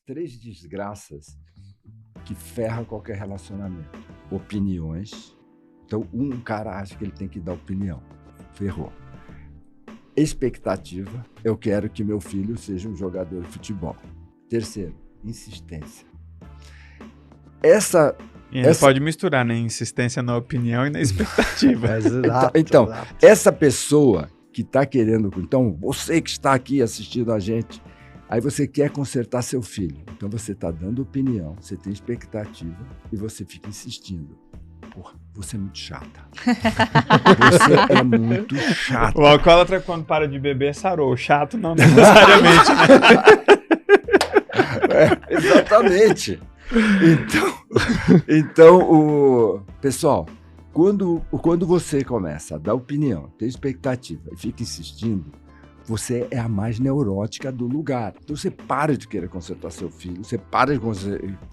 3 desgraças que ferram qualquer relacionamento. Opiniões. Então, um cara acha que ele tem que dar opinião. Ferrou. Expectativa. Eu quero que meu filho seja um jogador de futebol. Terceiro, insistência. E ele pode misturar, né? Insistência na opinião e na expectativa. Então, essa pessoa que está querendo... Então, você que está aqui assistindo a gente, aí você quer consertar seu filho. Então, você está dando opinião, você tem expectativa e você fica insistindo. Porra, você é muito chata. Você é muito chata. O alcoólatra, quando para de beber, sarou. O chato, não necessariamente. Exatamente. Então, pessoal, quando você começa a dar opinião, ter expectativa e fica insistindo, você é a mais neurótica do lugar. Então você para de querer consertar seu filho, você para de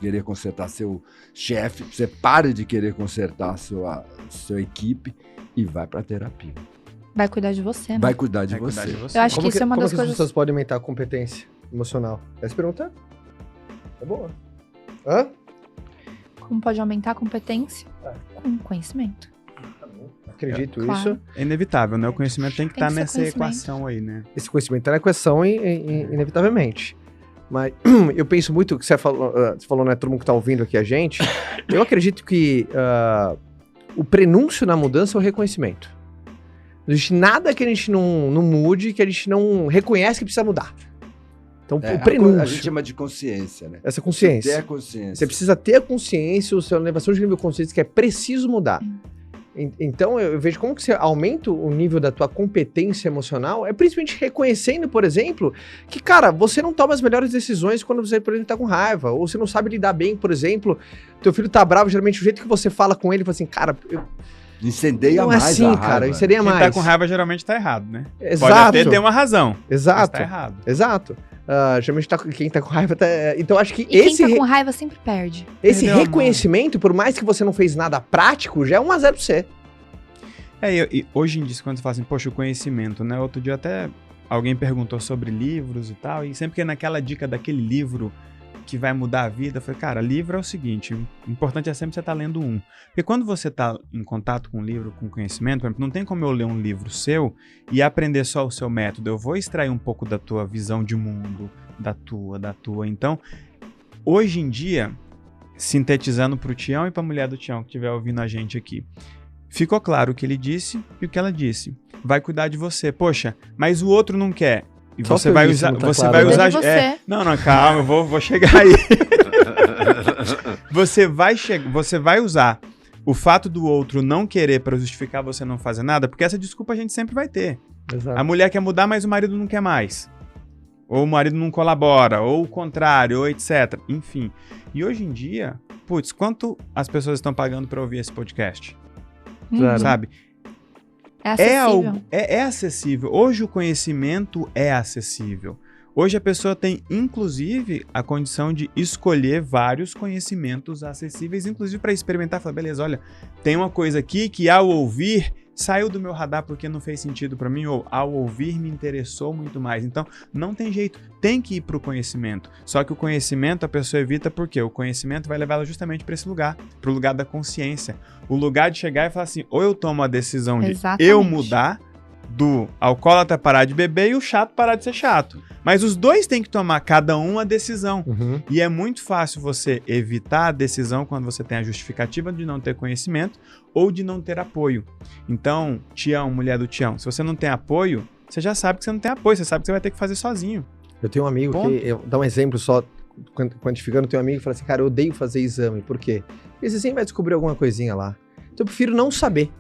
querer consertar seu chefe, você para de querer consertar sua equipe e vai para terapia. Vai cuidar de você, né? Vai cuidar de você. Eu acho que isso é uma das coisas... Como que as pessoas podem aumentar a competência emocional? Essa pergunta é boa. Hã? Como pode aumentar a competência? Com conhecimento. Acredito claro. Isso. É inevitável, né? O conhecimento tem que estar nessa equação aí, né? Esse conhecimento está na equação, inevitavelmente. Mas eu penso muito que você falou, né? Todo mundo que está ouvindo aqui a gente. Eu acredito que o prenúncio na mudança é o reconhecimento. Não existe nada que a gente não mude, que a gente não reconhece que precisa mudar. Então, o prenúncio. A gente chama de consciência, né? Essa consciência. Você ter a consciência. Você precisa ter a consciência, a sua elevação de nível de consciência, que é preciso mudar. Então, eu vejo como que você aumenta o nível da tua competência emocional, é principalmente reconhecendo, por exemplo, que, cara, você não toma as melhores decisões quando você, por exemplo, tá com raiva, ou você não sabe lidar bem, por exemplo, teu filho tá bravo, geralmente o jeito que você fala com ele, fala assim, cara... Incendeia mais assim, a raiva. Cara, incendeia mais. Quem tá com raiva geralmente tá errado, né? Exato. Pode até ter uma razão, exato. mas tá errado. Exato. Geralmente quem tá com raiva tá... Então acho que quem tá com raiva sempre perde. Esse reconhecimento, por mais que você não fez nada prático, já é 1-0 pra você. E hoje em dia, quando você fala assim, poxa, o conhecimento, né? Outro dia até alguém perguntou sobre livros e tal, e sempre que é naquela dica daquele livro que vai mudar a vida, eu falei, cara, livro é o seguinte, o importante é sempre você estar lendo um. Porque quando você está em contato com um livro, com conhecimento, por exemplo, não tem como eu ler um livro seu e aprender só o seu método. Eu vou extrair um pouco da tua visão de mundo, da tua. Então, hoje em dia, sintetizando para o Tião e para a mulher do Tião que estiver ouvindo a gente aqui, ficou claro o que ele disse e o que ela disse. Vai cuidar de você. Poxa, mas o outro não quer. E só você vai usar... Você vai usar... Não, calma, eu vou chegar aí. Você vai usar o fato do outro não querer para justificar você não fazer nada, porque essa desculpa a gente sempre vai ter. Exato. A mulher quer mudar, mas o marido não quer mais. Ou o marido não colabora, ou o contrário, ou etc. Enfim. E hoje em dia, quanto as pessoas estão pagando para ouvir esse podcast? Sabe? É acessível. É acessível. Hoje o conhecimento é acessível. Hoje a pessoa tem, inclusive, a condição de escolher vários conhecimentos acessíveis, inclusive para experimentar. Falar, beleza, olha, tem uma coisa aqui que ao ouvir saiu do meu radar porque não fez sentido para mim, ou ao ouvir me interessou muito mais. Então, não tem jeito, tem que ir para o conhecimento. Só que o conhecimento a pessoa evita porque o conhecimento vai levá-la justamente para esse lugar, para o lugar da consciência. O lugar de chegar e falar assim, ou eu tomo a decisão de eu mudar, do alcoólatra parar de beber e o chato parar de ser chato. Mas os dois têm que tomar cada um a decisão. E é muito fácil você evitar a decisão quando você tem a justificativa de não ter conhecimento ou de não ter apoio. Então, Tião, mulher do Tião, se você não tem apoio, você já sabe que você não tem apoio, você sabe que você vai ter que fazer sozinho. Eu tenho um amigo que, eu dar um exemplo só, quantificando, tenho um amigo que fala assim, cara, eu odeio fazer exame, por quê? Porque você sempre vai descobrir alguma coisinha lá. Então eu prefiro não saber.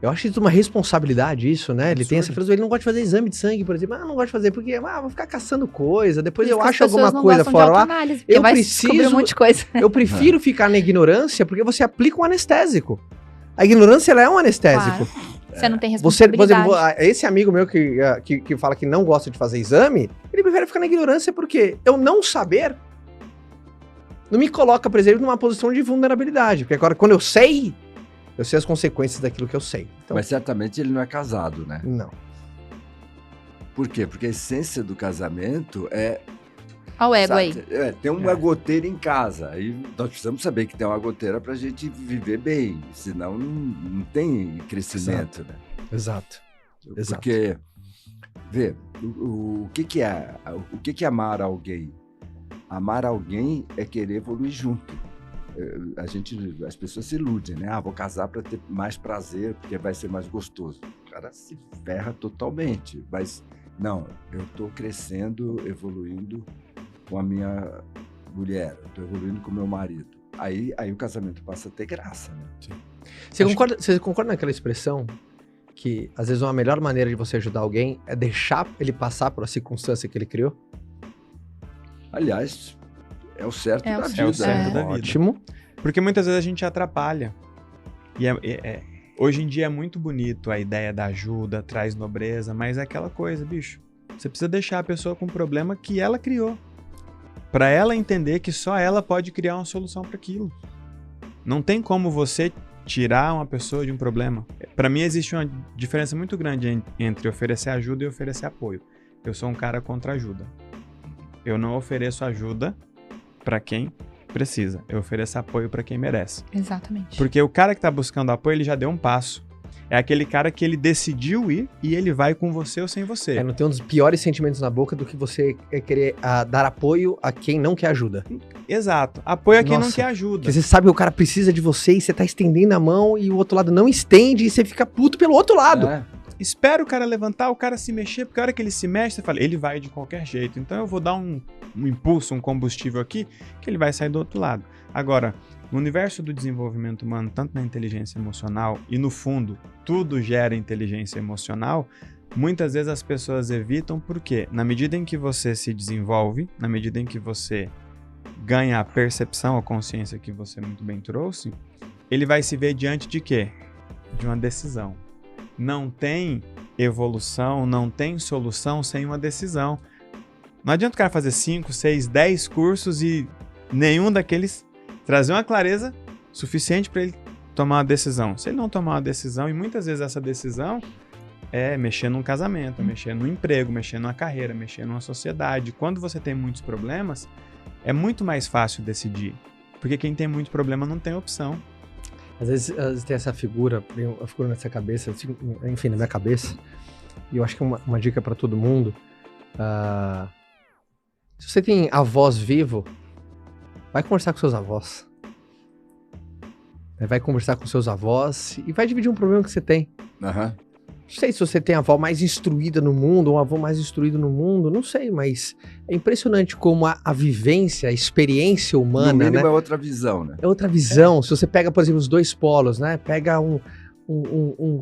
Eu acho isso uma responsabilidade, isso, né? Ele tem essa filosofia, ele não gosta de fazer exame de sangue, por exemplo. Não gosta de fazer porque, vou ficar caçando coisa, depois eu acho alguma coisa fora lá. Eu preciso, um monte de coisa. Eu prefiro ficar na ignorância porque você aplica um anestésico. A ignorância, ela é um anestésico. Claro. Você não tem responsabilidade. Por exemplo, esse amigo meu que fala que não gosta de fazer exame, ele prefere ficar na ignorância porque eu não saber não me coloca, por exemplo, numa posição de vulnerabilidade. Porque agora, quando eu sei as consequências daquilo que eu sei. Então, mas certamente ele não é casado, né? Não. Por quê? Porque a essência do casamento é Olha o ego sabe? aí. Tem uma goteira em casa. Aí nós precisamos saber que tem uma goteira para a gente viver bem. Senão não tem crescimento, né? Exato. Porque, vê, o que é amar alguém? Amar alguém é querer evoluir junto. As pessoas se iludem, né? Vou casar para ter mais prazer, porque vai ser mais gostoso. O cara se ferra totalmente. Mas, não, eu estou crescendo, evoluindo com a minha mulher, estou evoluindo com o meu marido. Aí o casamento passa a ter graça, né? Sim. Você concorda naquela expressão que, às vezes, uma melhor maneira de você ajudar alguém é deixar ele passar por a circunstância que ele criou? Aliás, é o certo da vida. É o certo da vida. Ótimo. Porque muitas vezes a gente atrapalha. E hoje em dia é muito bonito a ideia da ajuda, traz nobreza, mas é aquela coisa, bicho. Você precisa deixar a pessoa com um problema que ela criou. Pra ela entender que só ela pode criar uma solução para aquilo. Não tem como você tirar uma pessoa de um problema. Pra mim existe uma diferença muito grande entre oferecer ajuda e oferecer apoio. Eu sou um cara contra ajuda. Eu não ofereço ajuda pra quem precisa. Eu ofereço apoio pra quem merece. Exatamente. Porque o cara que tá buscando apoio, ele já deu um passo. É aquele cara que ele decidiu ir e ele vai com você ou sem você. Não tem um dos piores sentimentos na boca do que você querer dar apoio a quem não quer ajuda. Exato. Apoio a quem não Nossa, quer ajuda. Porque você sabe que o cara precisa de você e você tá estendendo a mão e o outro lado não estende e você fica puto pelo outro lado. Espera o cara levantar, o cara se mexer, porque a hora que ele se mexe, você fala, ele vai de qualquer jeito. Então eu vou dar um impulso, um combustível aqui, que ele vai sair do outro lado. Agora, no universo do desenvolvimento humano, tanto na inteligência emocional e no fundo, tudo gera inteligência emocional, muitas vezes as pessoas evitam porque, na medida em que você se desenvolve, na medida em que você ganha a percepção, a consciência que você muito bem trouxe, ele vai se ver diante de quê? De uma decisão. Não tem evolução, não tem solução sem uma decisão. Não adianta o cara fazer 5, 6, 10 cursos e nenhum daqueles trazer uma clareza suficiente para ele tomar uma decisão. Se ele não tomar uma decisão, e muitas vezes essa decisão é mexer num casamento, mexer num emprego, mexer numa carreira, mexer numa sociedade. Quando você tem muitos problemas, é muito mais fácil decidir. Porque quem tem muito problema não tem opção. Às vezes tem essa figura, a figura nessa cabeça, assim, enfim, na minha cabeça, e eu acho que é uma dica para todo mundo. Se você tem avós vivos, vai conversar com seus avós. Vai conversar com seus avós e vai dividir um problema que você tem. Uhum. Não sei se você tem a avó mais instruída no mundo, ou um avô mais instruído no mundo, não sei, mas é impressionante como a vivência, a experiência humana, no mínimo, né? é outra visão, né? É outra visão. Se você pega, por exemplo, os dois polos, né? Pega um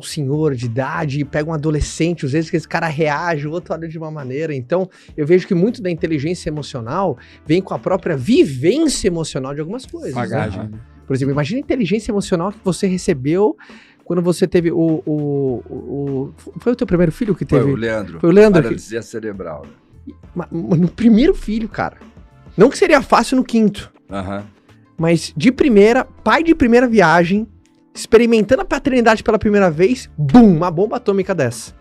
senhor de idade e pega um adolescente, às vezes que esse cara reage, o outro olha de uma maneira. Então, eu vejo que muito da inteligência emocional vem com a própria vivência emocional de algumas coisas. Bagagem. Né? Por exemplo, imagina a inteligência emocional que você recebeu quando você teve foi o teu primeiro filho que teve? Foi o Leandro. Foi o Leandro. Paralisia cerebral, né? No primeiro filho, cara. Não que seria fácil no quinto. Uhum. Mas de primeira, pai de primeira viagem, experimentando a paternidade pela primeira vez, bum, uma bomba atômica dessa.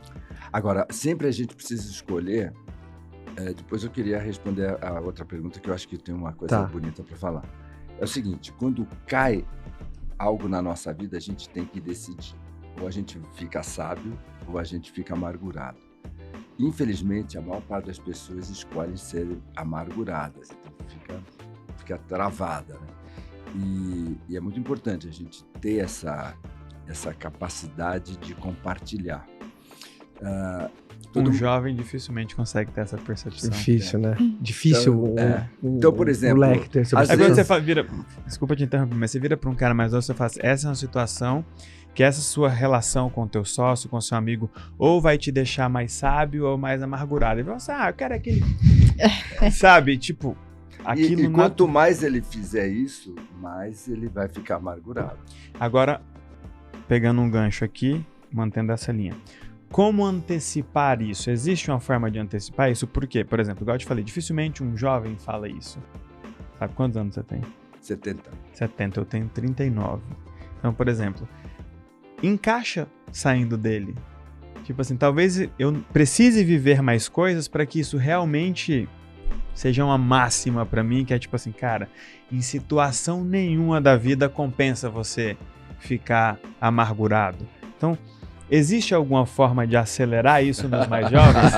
Agora, sempre a gente precisa escolher. Depois eu queria responder a outra pergunta, que eu acho que tem uma coisa bonita para falar. É o seguinte, quando cai algo na nossa vida, a gente tem que decidir. Ou a gente fica sábio, ou a gente fica amargurado. Infelizmente, a maior parte das pessoas escolhem ser amarguradas. Então fica travada, né? E é muito importante a gente ter essa capacidade de compartilhar. Jovem dificilmente consegue ter essa percepção. Difícil, né? Difícil. Então, por exemplo... Agora você vira... Desculpa te interromper, mas você vira para um cara mais novo, você fala assim, essa é uma situação que essa sua relação com o teu sócio, com o seu amigo, ou vai te deixar mais sábio ou mais amargurado. Ele fala assim, eu quero aquele... Sabe? Tipo... E quanto mais ele fizer isso, mais ele vai ficar amargurado. Agora, pegando um gancho aqui, mantendo essa linha. Como antecipar isso? Existe uma forma de antecipar isso? Por quê? Por exemplo, igual eu te falei, dificilmente um jovem fala isso. Sabe quantos anos você tem? 70. 70, eu tenho 39. Então, por exemplo, encaixa saindo dele. Tipo assim, talvez eu precise viver mais coisas para que isso realmente seja uma máxima pra mim, que é tipo assim, cara, em situação nenhuma da vida compensa você ficar amargurado. Então, existe alguma forma de acelerar isso nos mais jovens?